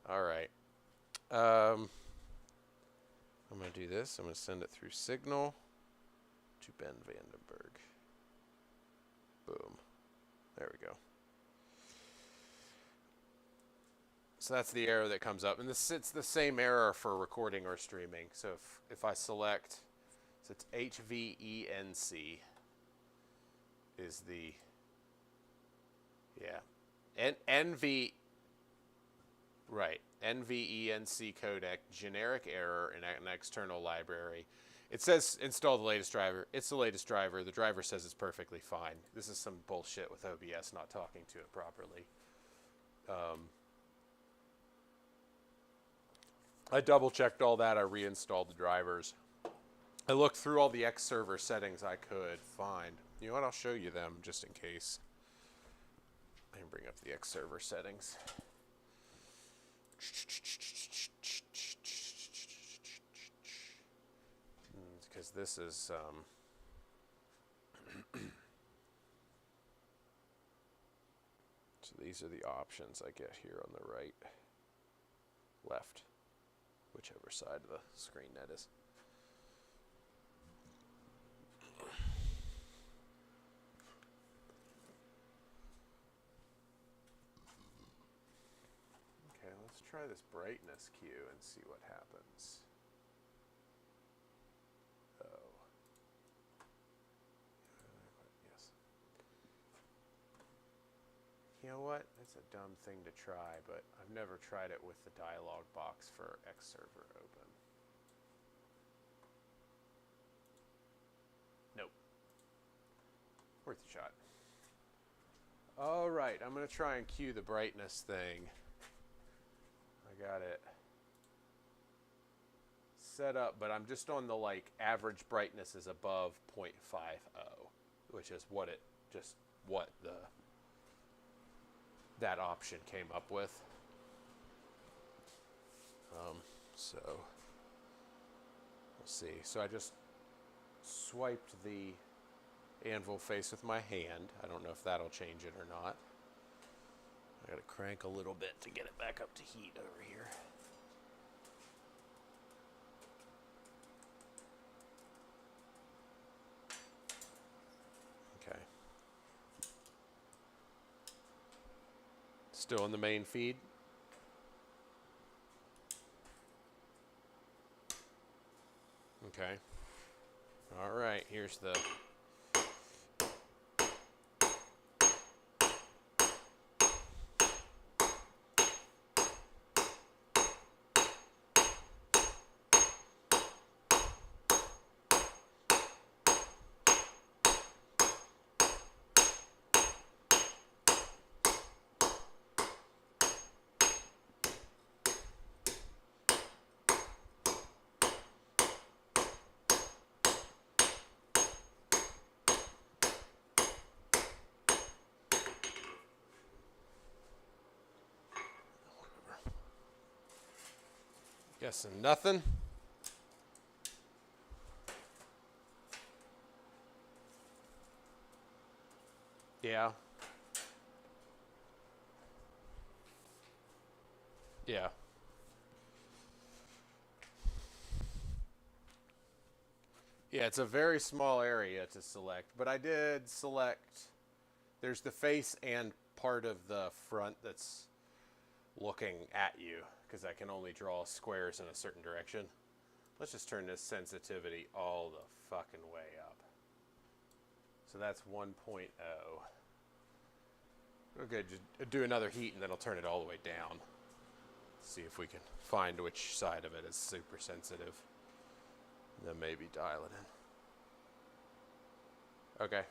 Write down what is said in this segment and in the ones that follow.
All right. I'm going to do this. I'm going to send it through Signal to Ben Vandenberg. Boom. There we go. So that's the error that comes up. And it's the same error for recording or streaming. So if I select, so it's HVENC is the, yeah. NV, right. NVENC codec, generic error in an external library. It says install the latest driver. It's the latest driver. The driver says it's perfectly fine. This is some bullshit with OBS not talking to it properly. I double checked all that. I reinstalled the drivers. I looked through all the X server settings I could find. You know what? I'll show you them just in case. I can bring up the X server settings. Because this is so these are the options I get here on the right, left, whichever side of the screen that is. Okay, let's try this brightness cue and see what happens. Oh. Yes. You know what? It's a dumb thing to try, but I've never tried it with the dialog box for X server open. Nope. Worth a shot. All right, I'm going to try and cue the brightness thing. I got it set up, but I'm just on the average brightness is above 0.50, which is what that option came up with. So we'll see. So I just swiped the anvil face with my hand. I don't know if that'll change it or not. I gotta crank a little bit to get it back up to heat over here. Okay. Still in the main feed. Okay. All right, here's the guessing nothing. Yeah. Yeah. Yeah, it's a very small area to select, but I did select, there's the face and part of the front that's looking at you, because I can only draw squares in a certain direction. Let's just turn this sensitivity all the fucking way up. So that's 1.0. Okay, just do another heat and then I'll turn it all the way down. See if we can find which side of it is super sensitive. And then maybe dial it in. Okay.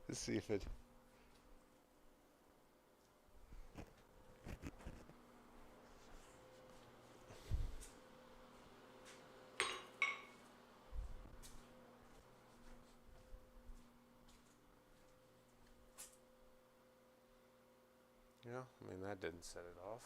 Let's see if it... Yeah, I mean, that didn't set it off.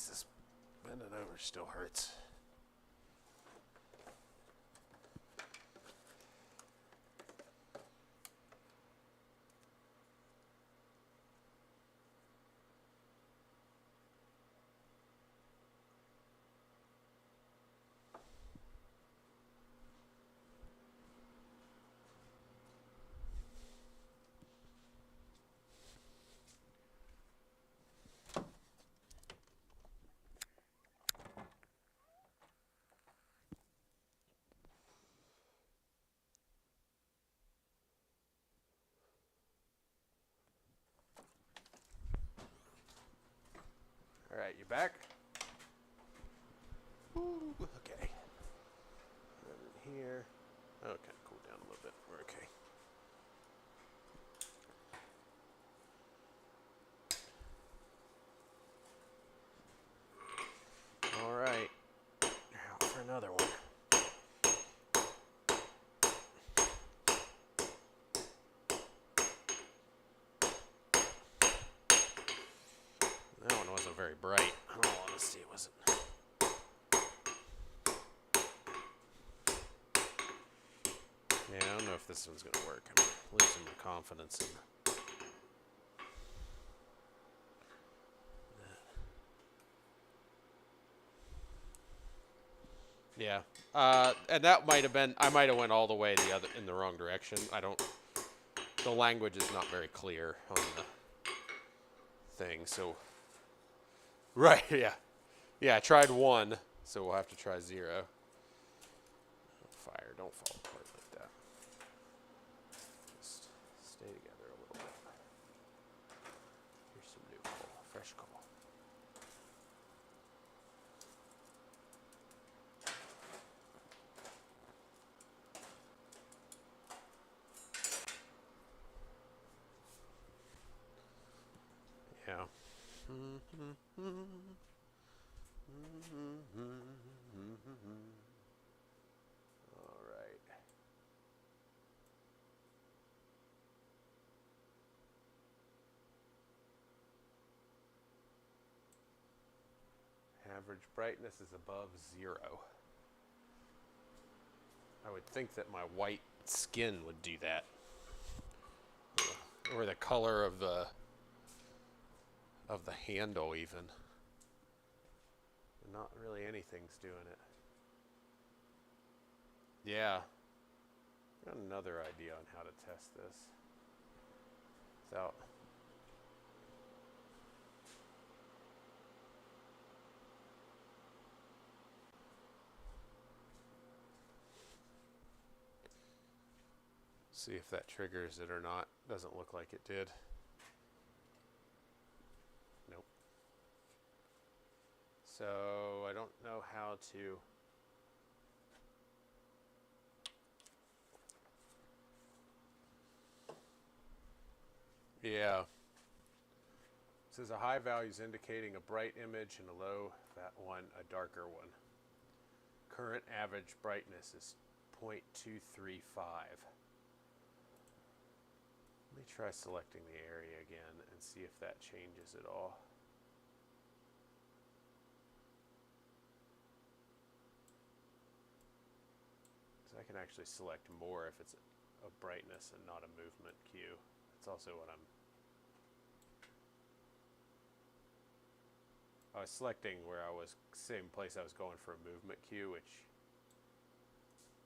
Jesus, bending over still hurts. All right, you back? Ooh, okay. In here. Oh, kind of cool down a little bit. We're okay. All right. Now for another one. That one wasn't very bright. In all honesty, it wasn't. Yeah, I don't know if this one's going to work. I'm losing my confidence in Yeah, and that might have been. I might have went all the way in the wrong direction. I don't. The language is not very clear on the thing. So. Right. Yeah. Yeah. I tried 1, so we'll have to try 0. Fire! Don't fall apart like that. Just stay together a little bit. Here's some new coal, fresh coal. Yeah. All right. Average brightness is above 0. I would think that my white skin would do that. Or the color of the handle even. Not really anything's doing it. Yeah. Got another idea on how to test this. Without see if that triggers it or not. Doesn't look like it did. Nope. So I don't know how to. Yeah. It says a high value is indicating a bright image and a low one a darker one. Current average brightness is 0.235. Let me try selecting the area again and see if that changes at all. So I can actually select more if it's a brightness and not a movement cue. That's also what I was selecting where I was, same place I was going for a movement cue, which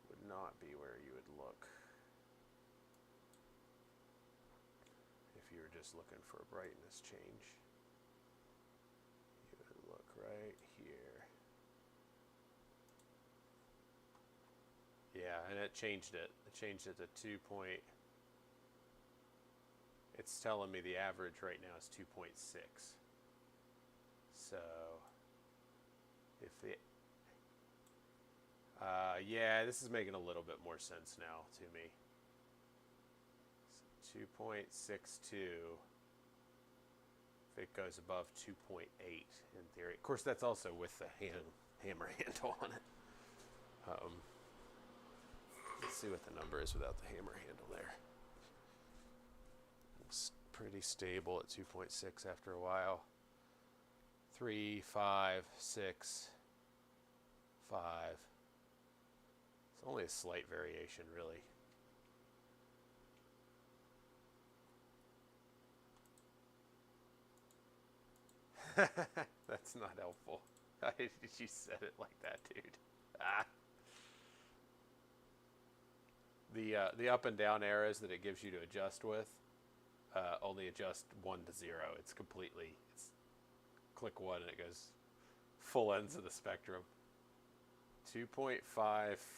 would not be where you would look if you were just looking for a brightness change. You would look right here. Yeah, and it changed it. It changed it to 2 point. It's telling me the average right now is 2.6. So, if it, yeah, this is making a little bit more sense now to me. 2.62. If it goes above 2.8 in theory. Of course, that's also with the hammer handle on it. Let's see what the number is without the hammer handle there. It's pretty stable at 2.6 after a while. 3, 5, 6, 5. It's only a slight variation, really. That's not helpful. You said it like that, dude. Ah. The up and down arrows that it gives you to adjust with only adjust 1 to 0. It's click 1 and it goes full ends of the spectrum. 2.54.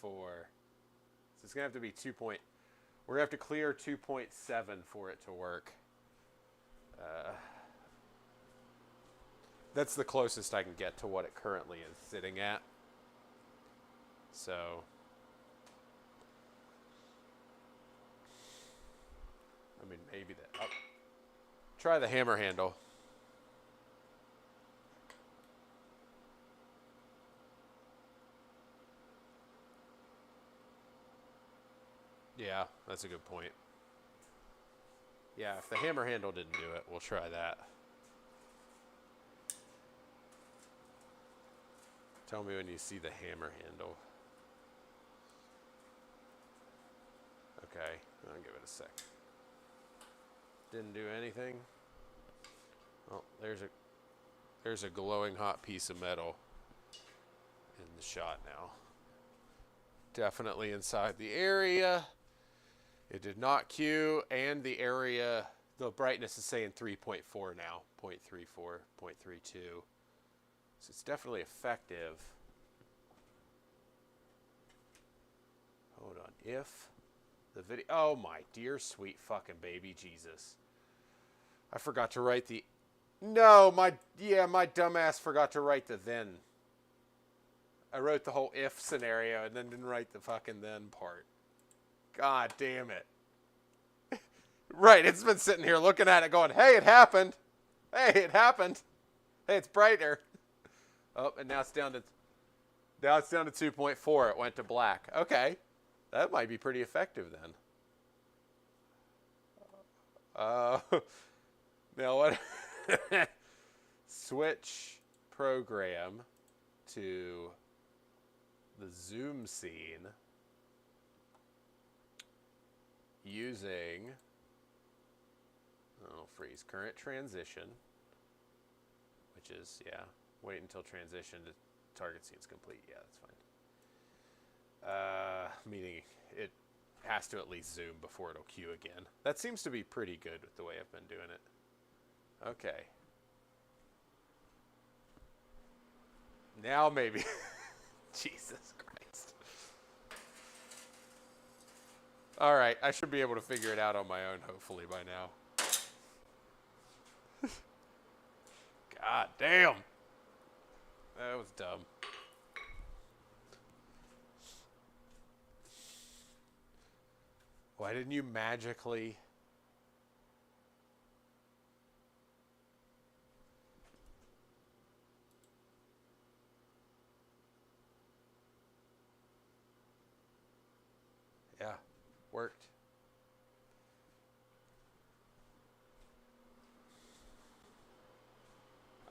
So it's gonna have to be 2. We're gonna have to clear 2.7 for it to work. That's the closest I can get to what it currently is sitting at. So, I mean, maybe that. Oh, try the hammer handle. Yeah, that's a good point. Yeah, if the hammer handle didn't do it, we'll try that. Tell me when you see the hammer handle. Okay, I'll give it a sec. Didn't do anything. Oh, there's a glowing hot piece of metal in the shot now. Definitely inside the area. It did not queue, and the area, the brightness is saying 3.4 now, 0.34, 0.32. So it's definitely effective. Hold on. If the video... Oh, my dear sweet fucking baby Jesus. I forgot to write the... No, my dumbass forgot to write the then. I wrote the whole if scenario and then didn't write the fucking then part. God damn it. Right, it's been sitting here looking at it going, hey, it happened. Hey, it happened. Hey, it's brighter. Oh, and now it's down to 2.4. It went to black. Okay. That might be pretty effective then. Now what? Switch program to the zoom scene using freeze current transition, which is wait until transition to target scene is complete. Yeah, that's fine. Meaning it has to at least zoom before it'll queue again. That seems to be pretty good with the way I've been doing it. Okay. Now maybe. Jesus Christ. All right, I should be able to figure it out on my own, hopefully, by now. God damn. That was dumb. Why didn't you magically... Yeah, worked.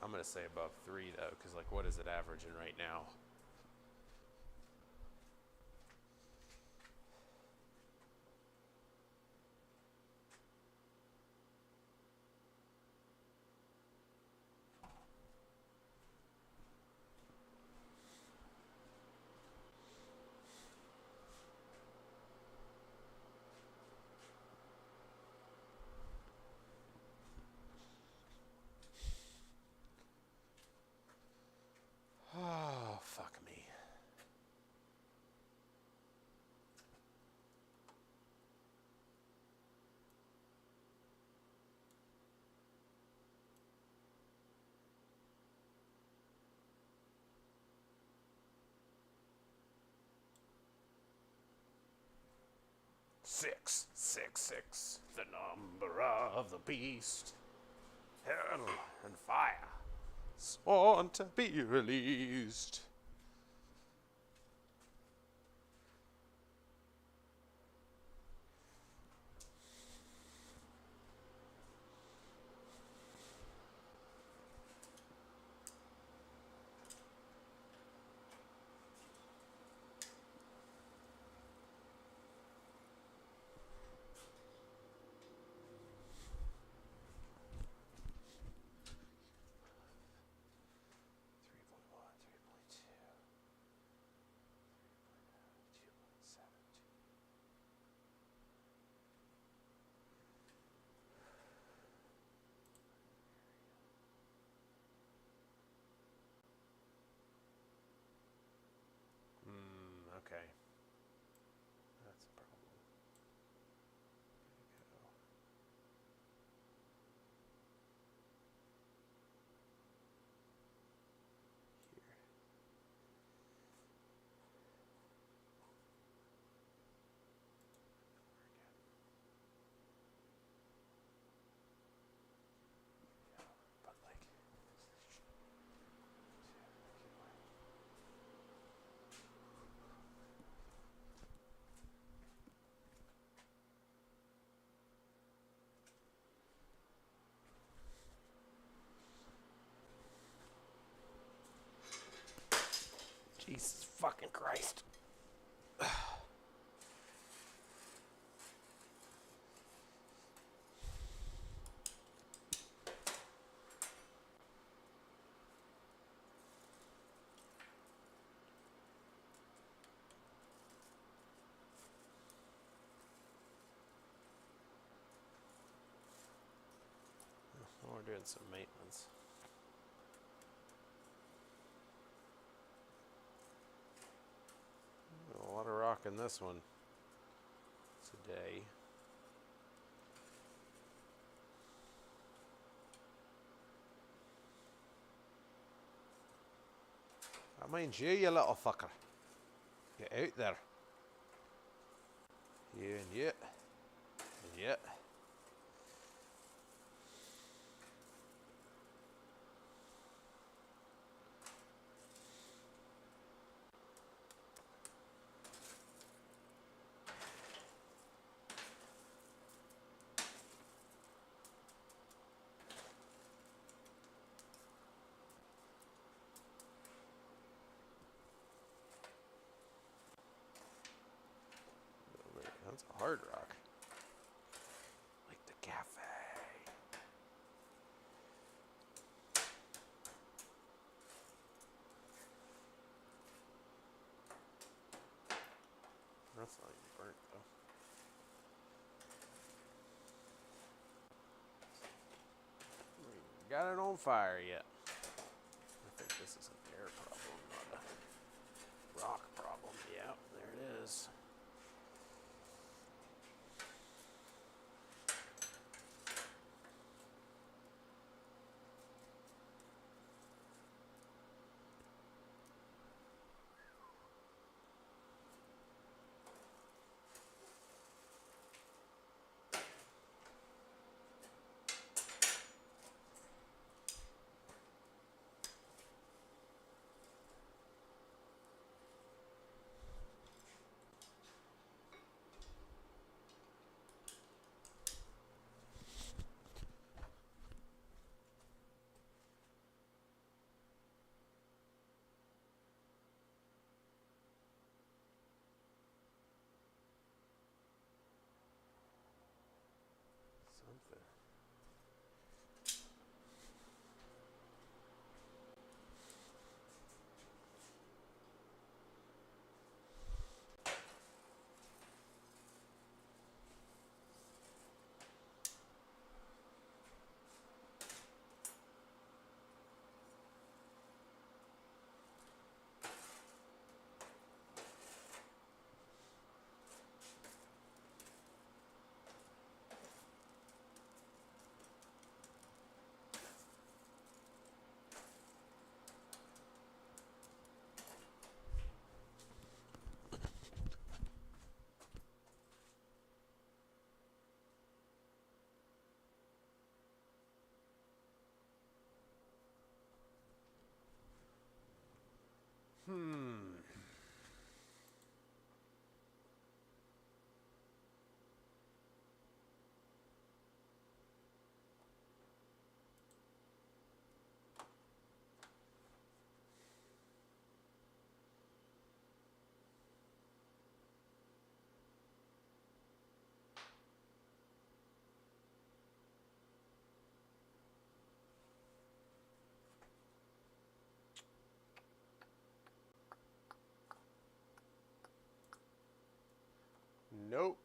I'm going to say above 3, though, because, like, what is it averaging right now? Oh, fuck me. Six, 6, 6, the number of the beast. Hell and fire, sworn to be released. Jesus fucking Christ. We're doing some maintenance. A lot of rock in this one today. I mind you, you little fucker. Get out there. You and you. And you. That's a hard rock. Like the cafe. That's not even burnt though. We got it on fire yet. I think this is an air problem, not a rock problem. Yeah, there it is. Something. Nope.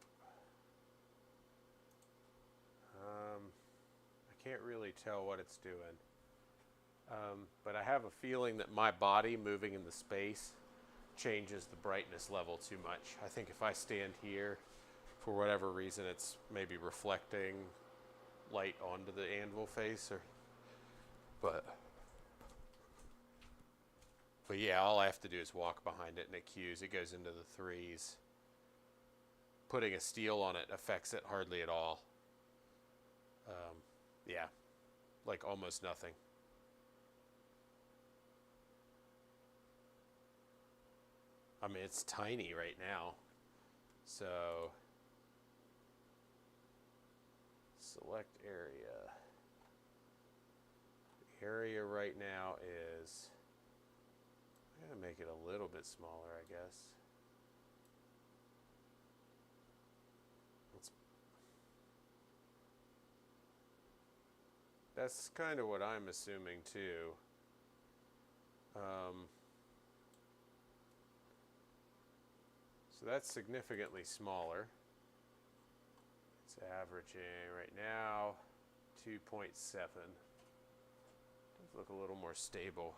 I can't really tell what it's doing. But I have a feeling that my body moving in the space changes the brightness level too much. I think if I stand here, for whatever reason, it's maybe reflecting light onto the anvil face, or but yeah, all I have to do is walk behind it and it cues. It goes into the threes. Putting a steel on it affects it hardly at all. Yeah, like almost nothing. I mean, it's tiny right now. So, select area. The area right now is, I Gotta make it a little bit smaller, I guess. That's kind of what I'm assuming too. So that's significantly smaller. It's averaging right now 2.7. Does look a little more stable.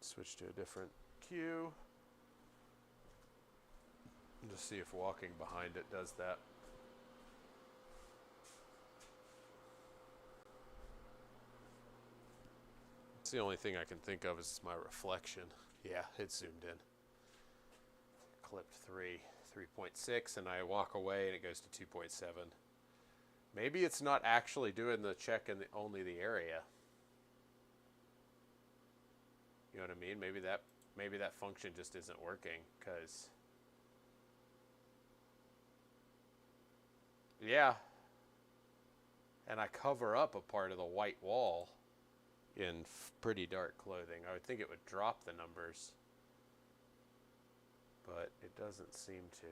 Switch to a different cue. And just see if walking behind it does that. It's the only thing I can think of is my reflection. Yeah, it zoomed in. Clipped 3.6, and I walk away and it goes to 2.7. Maybe it's not actually doing the check in only the area. You know what I mean? Maybe that function just isn't working, because yeah. And I cover up a part of the white wall in pretty dark clothing. I would think it would drop the numbers, but it doesn't seem to.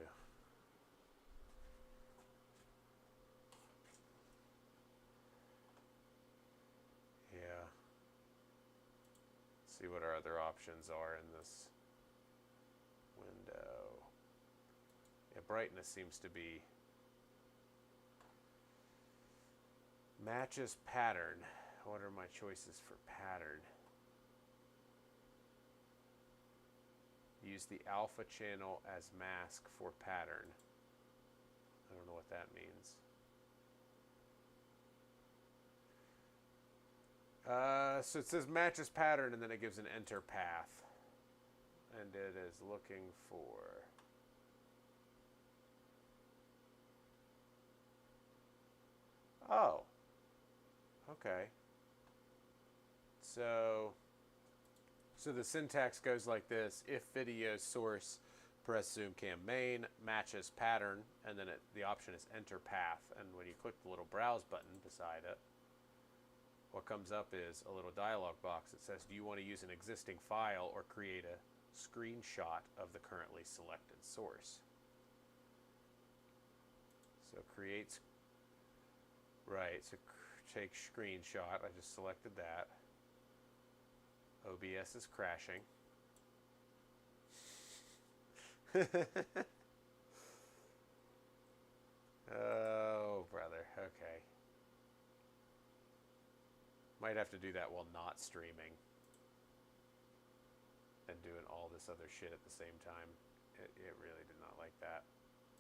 Yeah. Let's see what our other options are in this window. Yeah, brightness seems to be matches pattern. What are my choices for pattern? Use the alpha channel as mask for pattern. I don't know what that means. So it says matches pattern, and then it gives an enter path. And it is looking for... Oh. Okay. So the syntax goes like this: if video source, press zoom cam main, matches pattern, and then the option is enter path. And when you click the little browse button beside it, what comes up is a little dialog box that says, do you want to use an existing file or create a screenshot of the currently selected source? So creates, right, so take screenshot. I just selected that. OBS is crashing. Oh, brother. Okay. Might have to do that while not streaming and doing all this other shit at the same time. It really did not like that.